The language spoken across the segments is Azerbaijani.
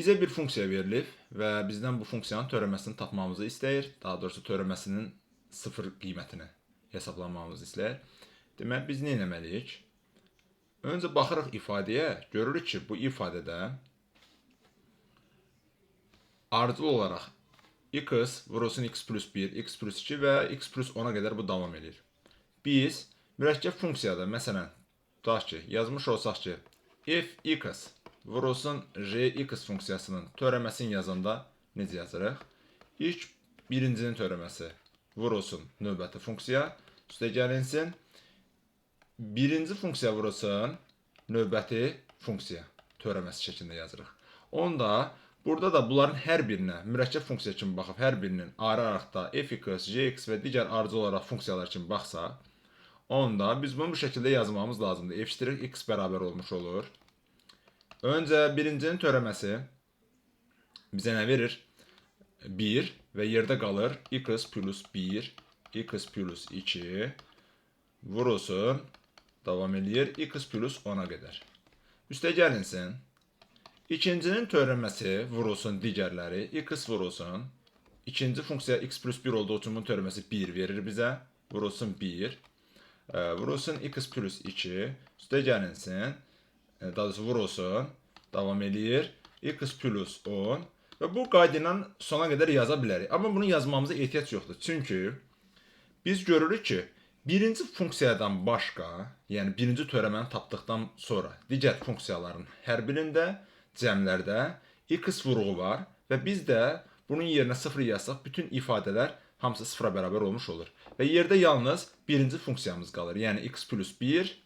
Bizə bir funksiya verilib və bizdən bu funksiyanın törəməsini tapmamızı istəyir. Daha doğrusu törəməsinin sıfır qiymətini hesablamamızı istəyir. Demək, biz nə etməliyik? Öncə baxırıq ifadəyə, görürük ki, bu ifadədə ardıcıl olaraq x vurulsun x plus 1, x plus 2 və x plus 10'a qədər bu davam edir. Biz mürəkkəb funksiyada, məsələn, tutaq ki, yazmış olsaq ki, f(x) vurulsun j(x) funksiyasının törəməsini yazanda necə yazırıq? İlk birincinin törəməsi vurulsun növbəti funksiya, üstə gəlinsin. Birinci funksiya vurulsun növbəti funksiya törəməsi şəklində yazırıq. Onda burada da bunların hər birinə mürəkkəb funksiya kimi baxıb, hər birinin ayrı-ayrı da f(x), j(x) və digər ardıcıl olaraq funksiyalar kimi baxsaq, onda biz bunu bu şəkildə yazmamız lazımdır. f(x) bərabər olmuş olur. Öncə birincinin törəməsi bizə nə verir? 1 və yerdə qalır x plus 1, x plus 2 vurulsun, davam edir x plus 10'a qədər. Üstə gəlinsin. İkincinin törəməsi vurulsun digərləri, x vurulsun. İkinci funksiya x plus 1 olduğu üçün bunun törəməsi 1 verir bizə. Vurulsun 1. Vurulsun x plus 2. Üstə gəlinsin. Daha doğrusu vurulsun, davam edir, x plus 10 və bu qayda ilə sona qədər yaza bilərik. Amma bunu yazmamıza ehtiyac yoxdur. Çünki biz görürük ki, birinci funksiyadan başqa, yəni birinci törəməni tapdıqdan sonra digər funksiyaların hər birində, cəmlərdə x vuruğu var və biz də bunun yerinə 0 yazsaq, bütün ifadələr hamısı 0'a bərabər olmuş olur. Və yerdə yalnız birinci funksiyamız qalır. Yəni x plus 1,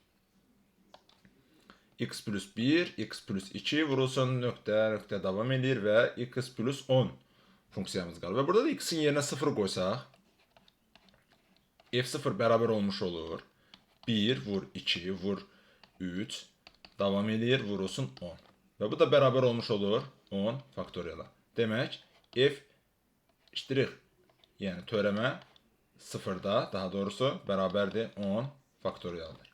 x plus 1, x plus 2 vurulsun nöqtə davam edir və x plus 10 funksiyamız qalır. Və burada da x-in yerinə 0 qoysaq, f0 bərabər olmuş olur. 1 vur 2 vur 3 davam edir, vurulsun 10. Və bu da bərabər olmuş olur 10 faktoriala. Demək, f ştrix, yəni törəmə 0'da, daha doğrusu bərabərdir 10 faktorialdır.